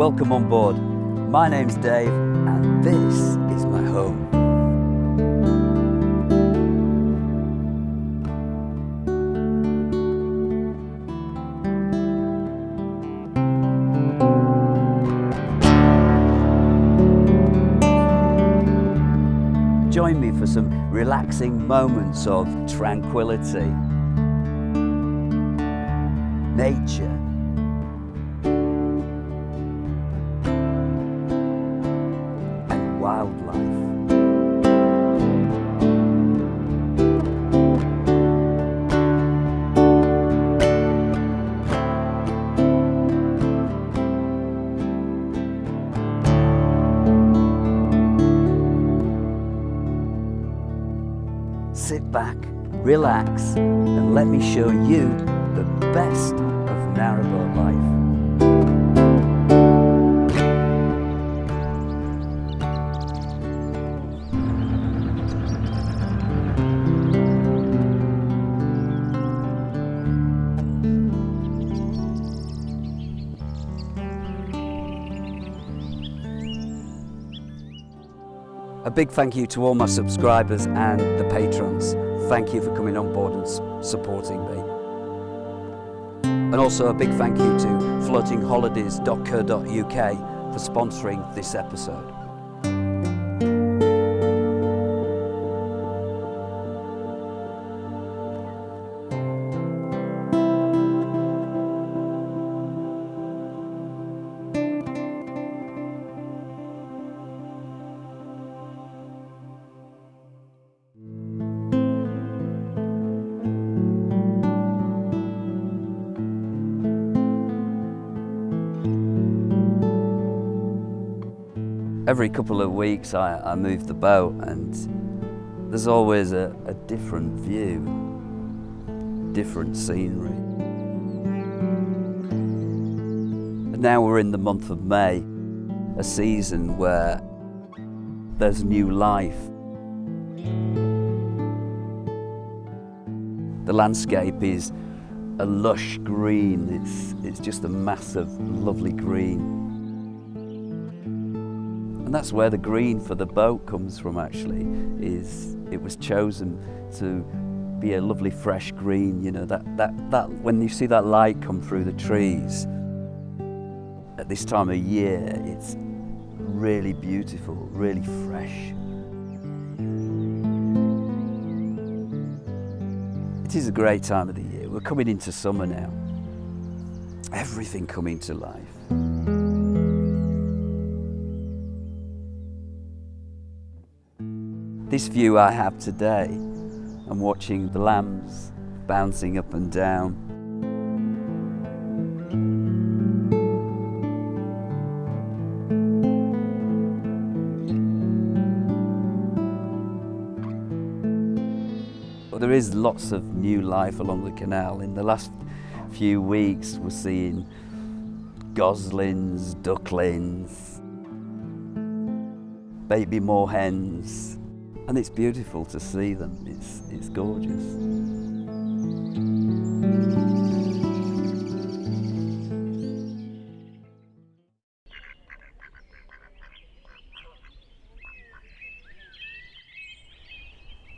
Welcome on board. My name's Dave and this is my home. Join me for some relaxing moments of tranquility, nature, and wildlife. Sit back, relax, and let me show you the best of narrowboat life. A big thank you to all my subscribers and the patrons. Thank you for coming on board and supporting me. And also a big thank you to floatingholidays.co.uk for sponsoring this episode. Every couple of weeks I move the boat and there's always a different view, different scenery. And now we're in the month of May, a season where there's new life. The landscape is a lush green, it's just a massive, lovely green. And that's where the green for the boat comes from actually, it was chosen to be a lovely fresh green, you know, that when you see that light come through the trees at this time of year, it's really beautiful, really fresh. It is a great time of the year. We're coming into summer now. Everything coming to life. This view I have today, I'm watching the lambs bouncing up and down. Well, there is lots of new life along the canal. In the last few weeks we're seeing goslings, ducklings, baby moorhens. And it's beautiful to see them, it's gorgeous.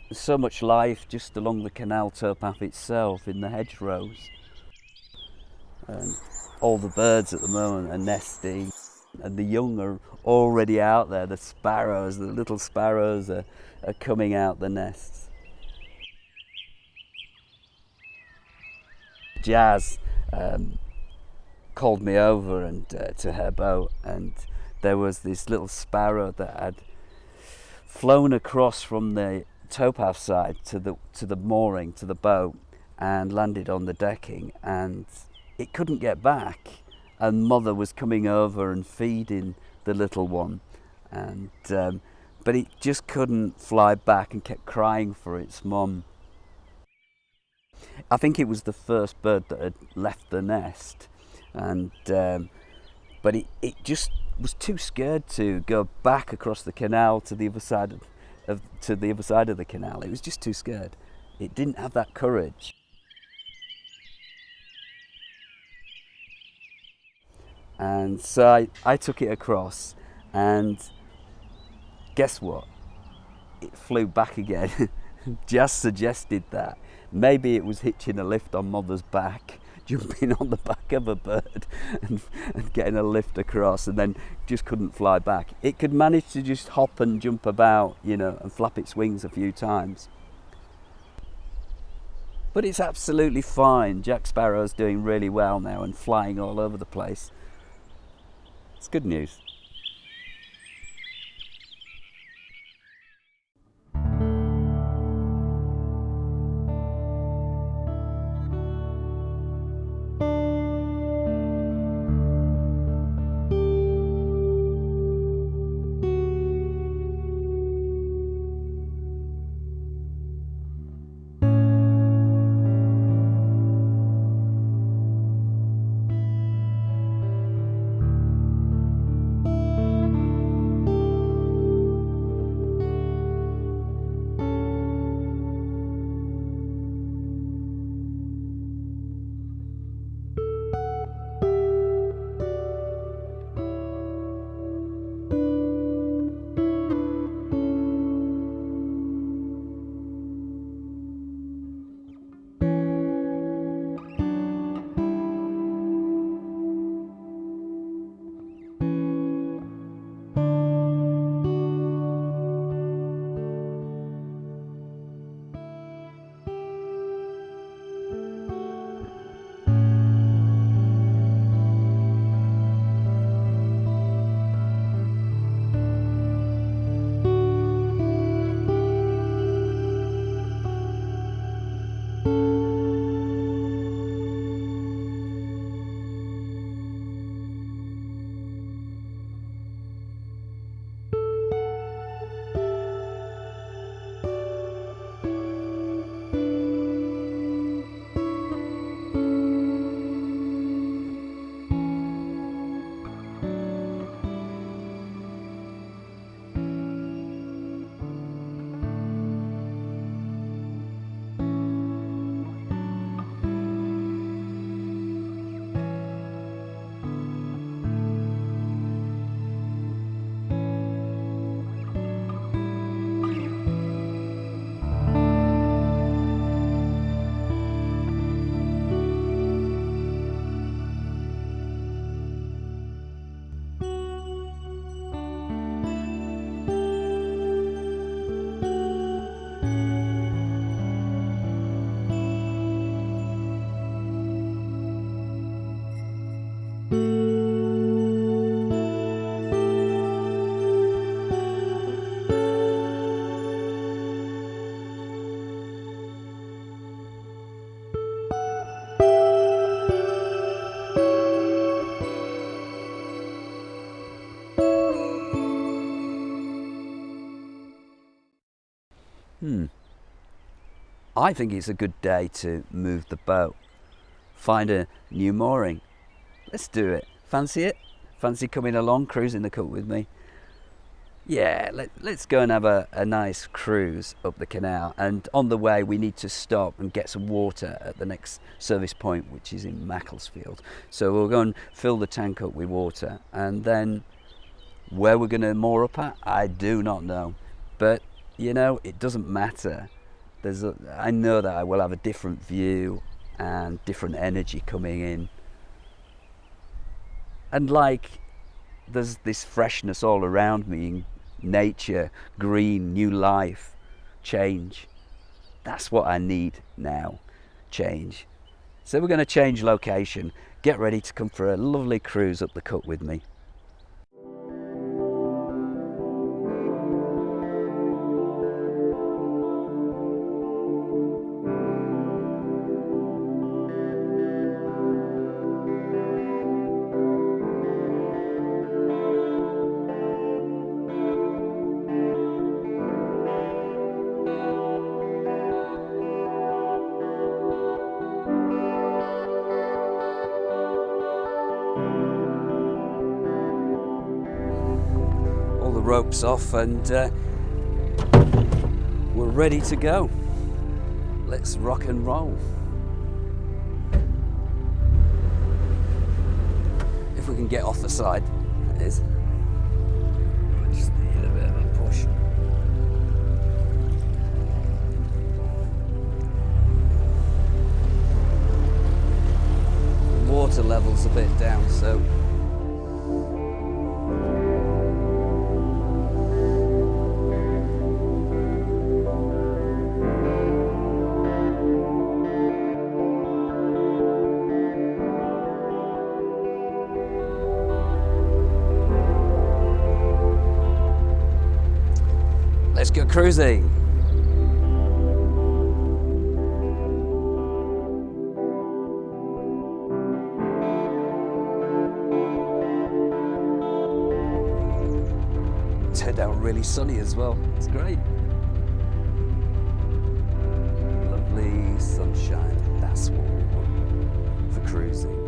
There's so much life just along the canal towpath itself, in the hedgerows. All the birds at the moment are nesting, and the young are already out there. The sparrows, the little sparrows are coming out the nests. Jazz called me over and to her boat, and there was this little sparrow that had flown across from the towpath side to the mooring, to the boat, and landed on the decking, and it couldn't get back, and mother was coming over and feeding the little one, and but it just couldn't fly back and kept crying for its mum. I think it was the first bird that had left the nest, and but it just was too scared to go back across the canal to the other side of the canal. It was just too scared. It didn't have that courage. And so I took it across, and guess what? It flew back again. Just suggested that maybe it was hitching a lift on mother's back, jumping on the back of a bird and getting a lift across, and then just couldn't fly back. It could manage to just hop and jump about, you know, and flap its wings a few times. But it's absolutely fine. Jack Sparrow's doing really well now and flying all over the place. It's good news. I think it's a good day to move the boat, find a new mooring. Let's do it. Fancy it? Fancy coming along, cruising the Cut with me? Yeah, let's go and have a nice cruise up the canal, and on the way we need to stop and get some water at the next service point, which is in Macclesfield. So we'll go and fill the tank up with water, and then where we're going to moor up at, I do not know. But you know, it doesn't matter. I know that I will have a different view and different energy coming in, and like there's this freshness all around me, nature, green, new life, change. That's what I need now, change. So we're going to change location. Get ready to come for a lovely cruise up the Cut with me. Ropes off, and we're ready to go. Let's rock and roll. If we can can get off the side. It is. Just need a bit of a push. The water level's a bit down, so let's go cruising. Turned out really sunny as well. It's great. Lovely sunshine. That's what we want for cruising.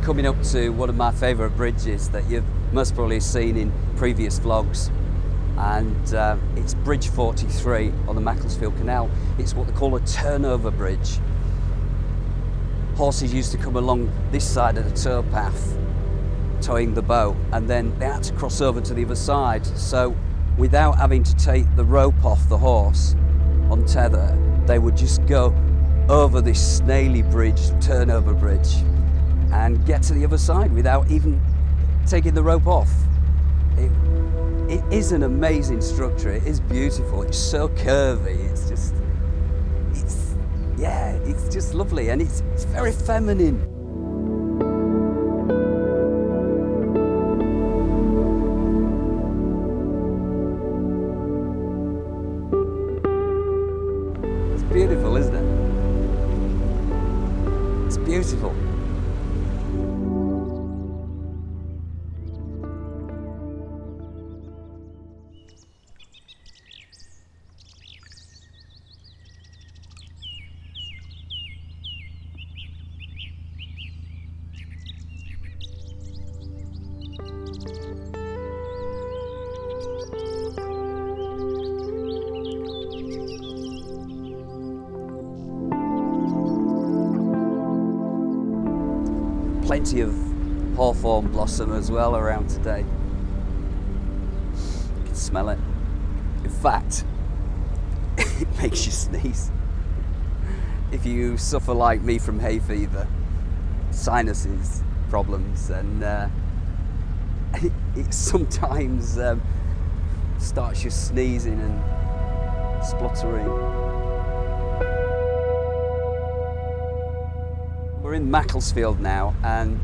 Coming up to one of my favourite bridges that you've most probably seen in previous vlogs, and it's Bridge 43 on the Macclesfield Canal. It's what they call a turnover bridge. Horses used to come along this side of the towpath towing the boat, and then they had to cross over to the other side, so without having to take the rope off the horse on tether, they would just go over this snaily bridge, turnover bridge, and get to the other side without even taking the rope off. It is an amazing structure. It is beautiful. It's so curvy. It's just lovely, and it's very feminine. It's beautiful, isn't it? It's beautiful. Plenty of hawthorn blossom as well around today. You can smell it. In fact, it makes you sneeze. If you suffer like me from hay fever, sinuses problems, and it sometimes starts you sneezing and spluttering. We're in Macclesfield now, and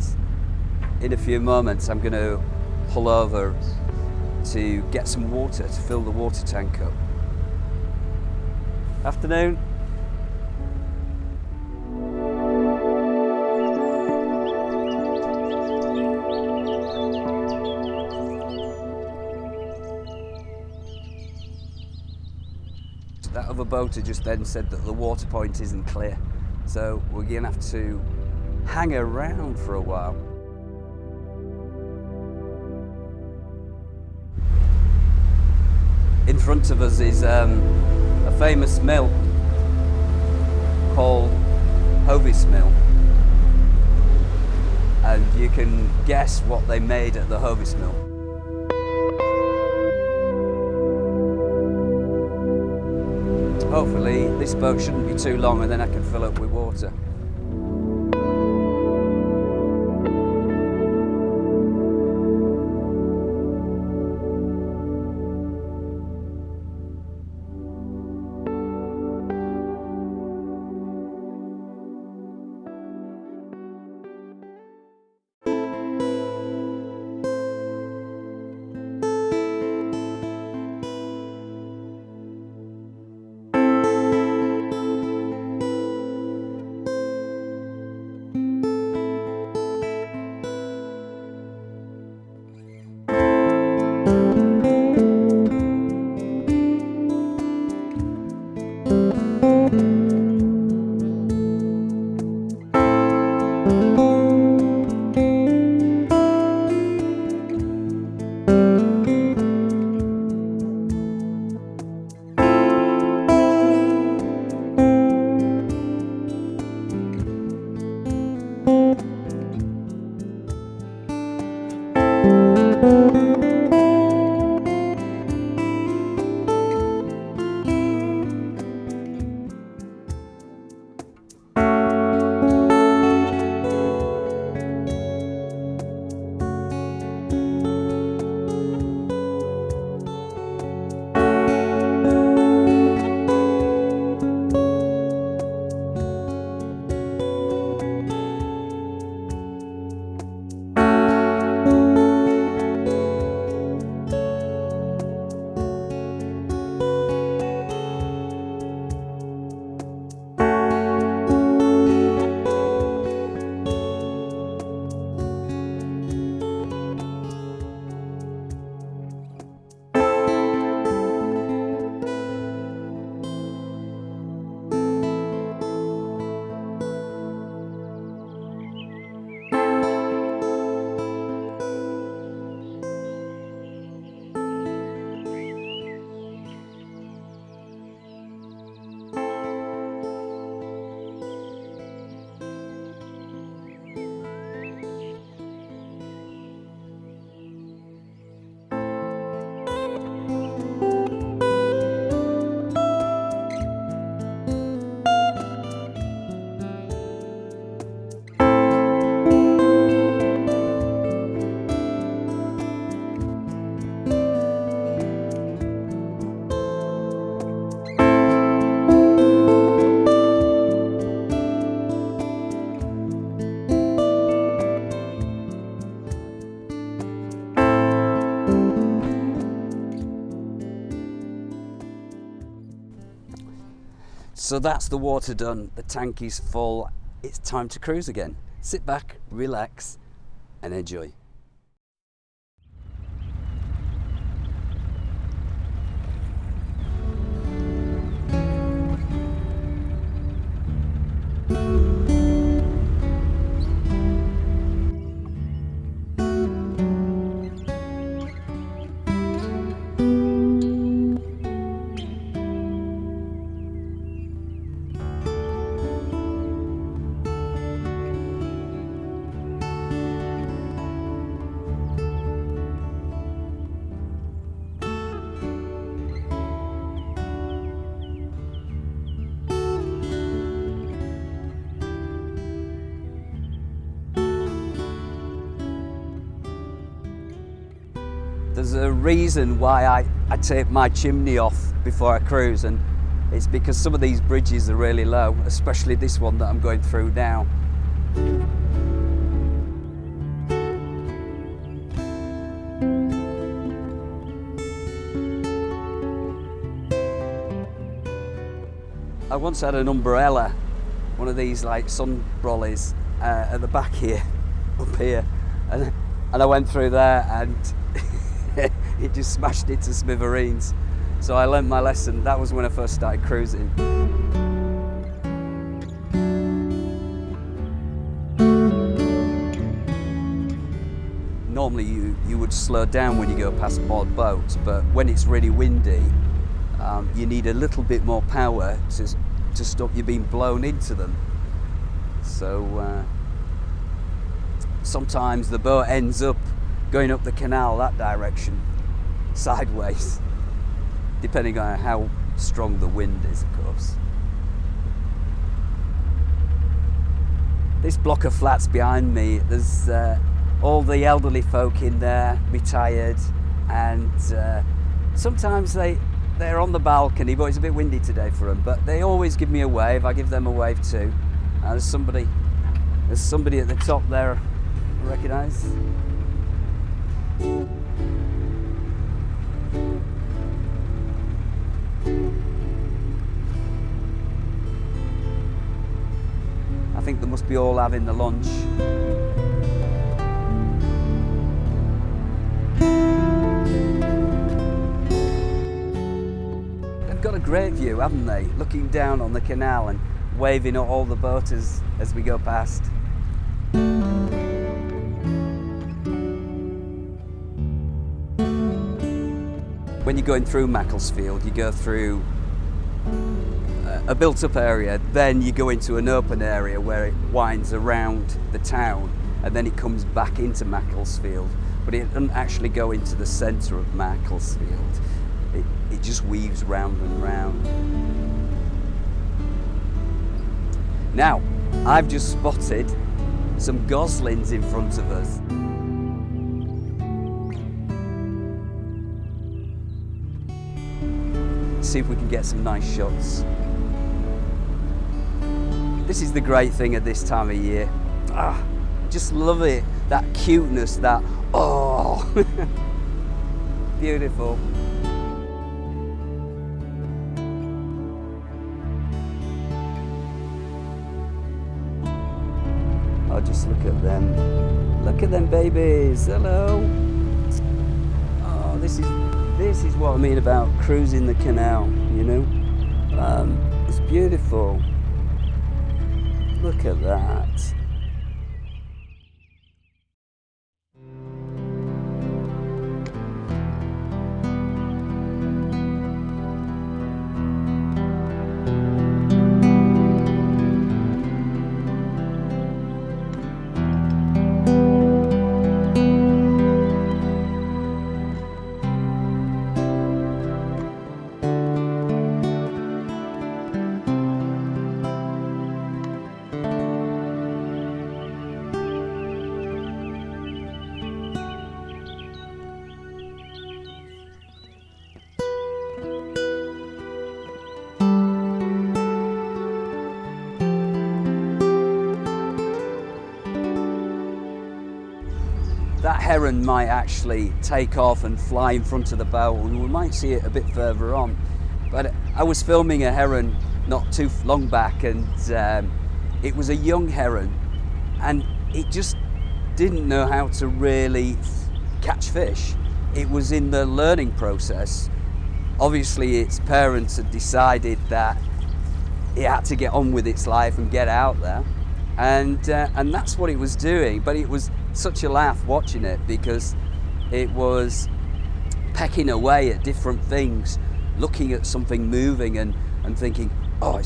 in a few moments I'm going to pull over to get some water, to fill the water tank up. Afternoon. That other boater just then said that the water point isn't clear, so we're going to have to hang around for a while. In front of us is a famous mill called Hovis Mill, and you can guess what they made at the Hovis Mill. Hopefully this boat shouldn't be too long, and then I can fill up with water. So that's the water done. The tank is full. It's time to cruise again. Sit back, relax, and enjoy. There's a reason why I take my chimney off before I cruise, and it's because some of these bridges are really low, especially this one that I'm going through now. I once had an umbrella, one of these like sun brollies at the back here, up here, and I went through there and it just smashed into smithereens. So I learnt my lesson. That was when I first started cruising. Normally you would slow down when you go past moored boats, but when it's really windy, you need a little bit more power to stop you being blown into them. So sometimes the boat ends up going up the canal that direction, sideways, depending on how strong the wind is, of course. This block of flats behind me, there's all the elderly folk in there, retired, and sometimes they're on the balcony, but it's a bit windy today for them, but they always give me a wave. I give them a wave too. There's somebody at the top there I recognise. I think they must be all having the lunch. They've got a great view, haven't they? Looking down on the canal and waving at all the boaters as we go past. When you're going through Macclesfield, you go through a built-up area, then you go into an open area where it winds around the town, and then it comes back into Macclesfield, but it doesn't actually go into the centre of Macclesfield. It just weaves round and round. Now, I've just spotted some goslings in front of us. See if we can get some nice shots. This is the great thing at this time of year. Just love it. That cuteness, that, oh, beautiful. Oh, just look at them. Look at them babies. Hello. Oh, this is what I mean about cruising the canal, you know. It's beautiful. Look at that. That heron might actually take off and fly in front of the boat, and we might see it a bit further on. But I was filming a heron not too long back, and it was a young heron, and it just didn't know how to really catch fish. It was in the learning process. Obviously its parents had decided that it had to get on with its life and get out there, and that's what it was doing. But it was such a laugh watching it, because it was pecking away at different things, looking at something moving and thinking, oh,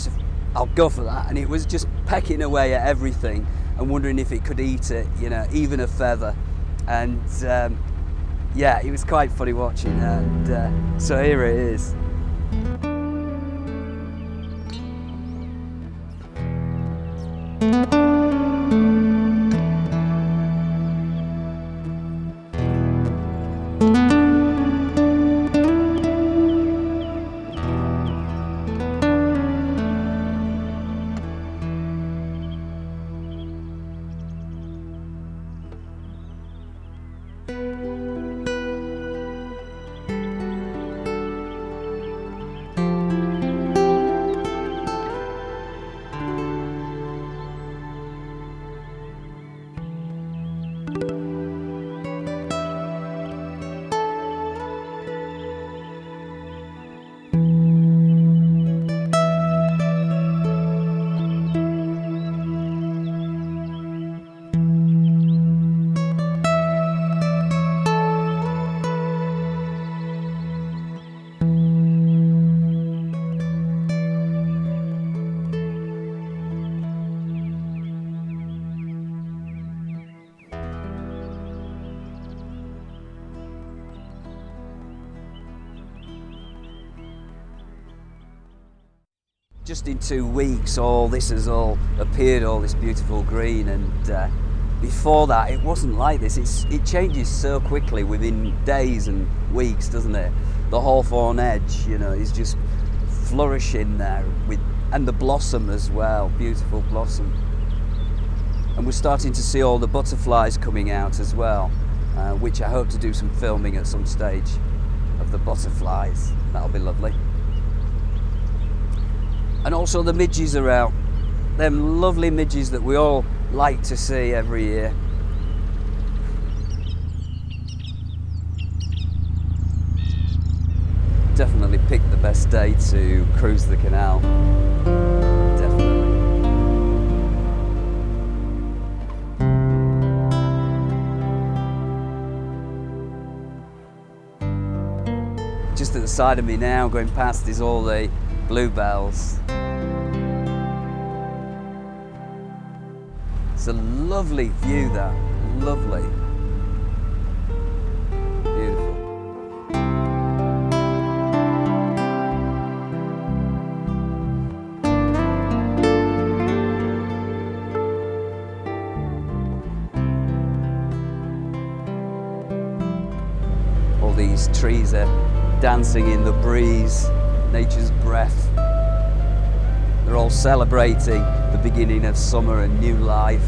I'll go for that. And it was just pecking away at everything and wondering if it could eat it, you know, even a feather. And yeah, it was quite funny watching. And so here it is. Just in 2 weeks, all this has all appeared, all this beautiful green, and before that it wasn't like this. It changes so quickly within days and weeks, doesn't it? The hawthorn edge, you know, is just flourishing there, and the blossom as well, beautiful blossom. And we're starting to see all the butterflies coming out as well, which I hope to do some filming at some stage of the butterflies. That'll be lovely. And also the midges are out. Them lovely midges that we all like to see every year. Definitely picked the best day to cruise the canal. Definitely. Just at the side of me now, going past, is all the bluebells. It's a lovely view, that. Lovely. Beautiful. All these trees are dancing in the breeze, nature's breath. They're all celebrating the beginning of summer and new life.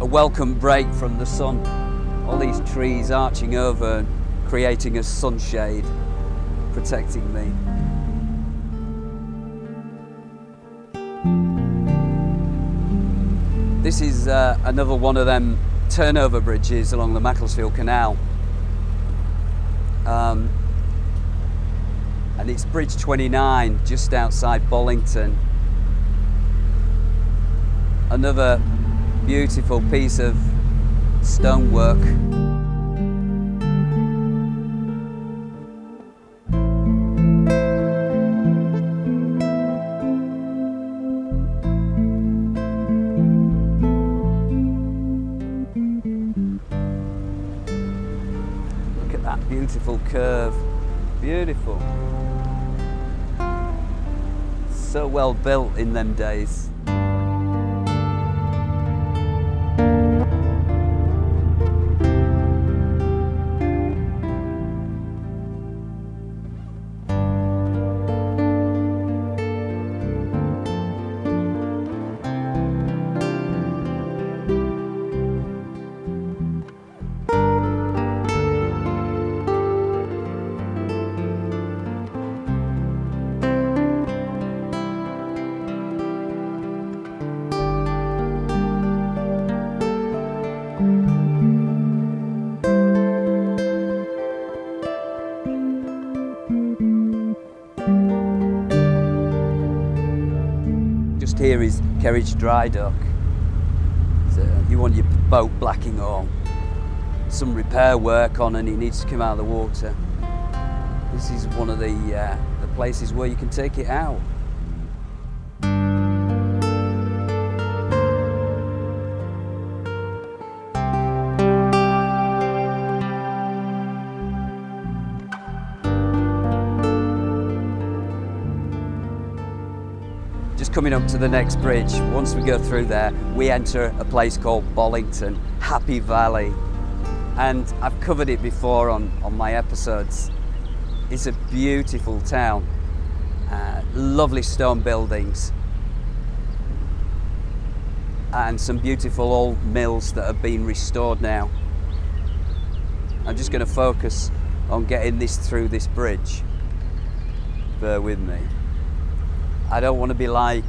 A welcome break from the sun. All these trees arching over and creating a sunshade, protecting me. This is another one of them turnover bridges along the Macclesfield Canal. And it's bridge 29 just outside Bollington. Another beautiful piece of stonework. Look at that beautiful curve. Beautiful. So well built in them days. here is Kerridge Dry Dock. So you want your boat blacking or some repair work on and it needs to come out of the water. This is one of the places where you can take it out. Just coming up to the next bridge, once we go through there, we enter a place called Bollington, Happy Valley. And I've covered it before on my episodes. It's a beautiful town, lovely stone buildings, and some beautiful old mills that have been restored now. I'm just going to focus on getting this through this bridge. Bear with me. I don't want to be like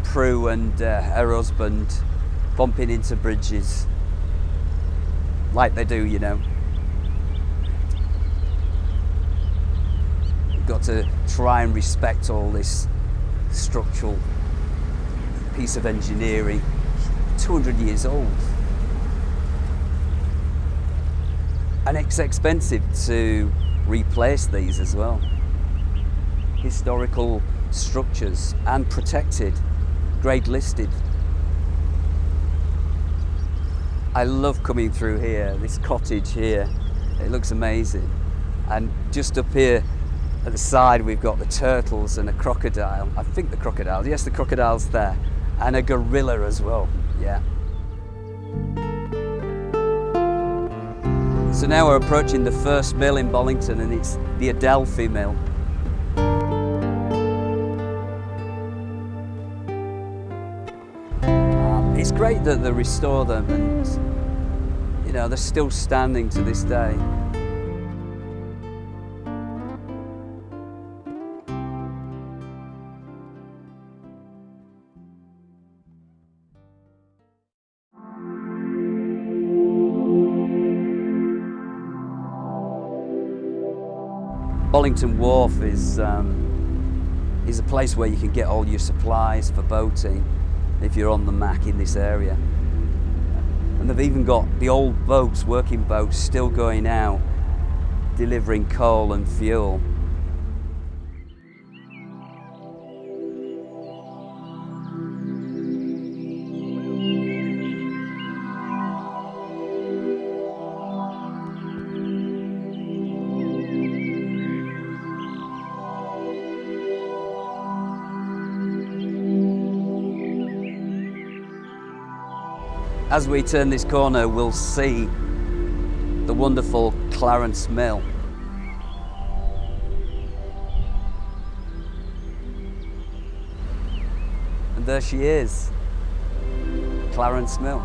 Prue and her husband bumping into bridges like they do, you know. You've got to try and respect all this structural piece of engineering, 200 years old. And it's expensive to replace these as well. Historical structures and protected, grade listed. I love coming through here, this cottage here. It looks amazing. And just up here at the side we've got the turtles and a crocodile. I think the crocodile, yes, the crocodile's there. And a gorilla as well, yeah. So now we're approaching the first mill in Bollington, and it's the Adelphi mill. It's great that they restore them, and you know, they're still standing to this day. Bollington Wharf is a place where you can get all your supplies for boating if you're on the Mac in this area. And they've even got the old boats, working boats, still going out, delivering coal and fuel. As we turn this corner, we'll see the wonderful Clarence Mill. And there she is, Clarence Mill.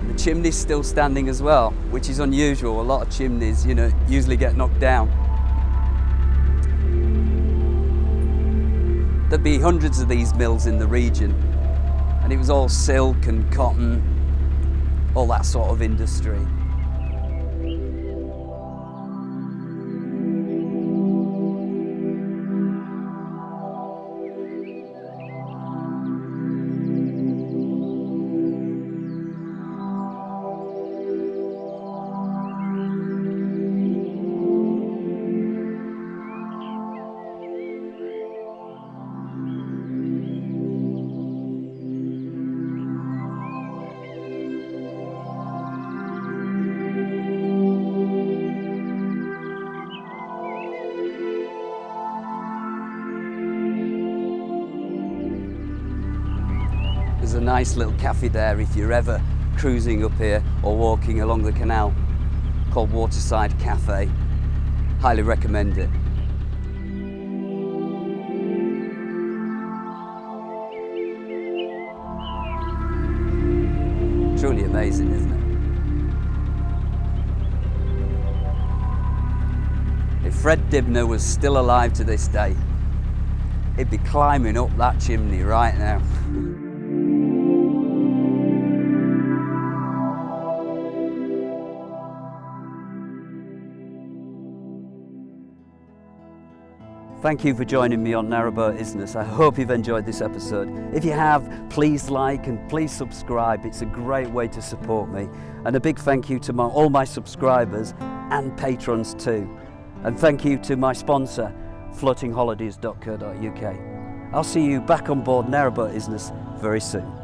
And the chimney's still standing as well, which is unusual. A lot of chimneys, you know, usually get knocked down. There'd be hundreds of these mills in the region, and it was all silk and cotton, all that sort of industry. There's a nice little cafe there if you're ever cruising up here or walking along the canal, called Waterside Cafe. Highly recommend it. Truly amazing, isn't it? If Fred Dibner was still alive to this day, he'd be climbing up that chimney right now. Thank you for joining me on Narrowboat Business. I hope you've enjoyed this episode. If you have, please like and please subscribe. It's a great way to support me. And a big thank you to all my subscribers and patrons too. And thank you to my sponsor, floatingholidays.co.uk. I'll see you back on board Narrowboat Business very soon.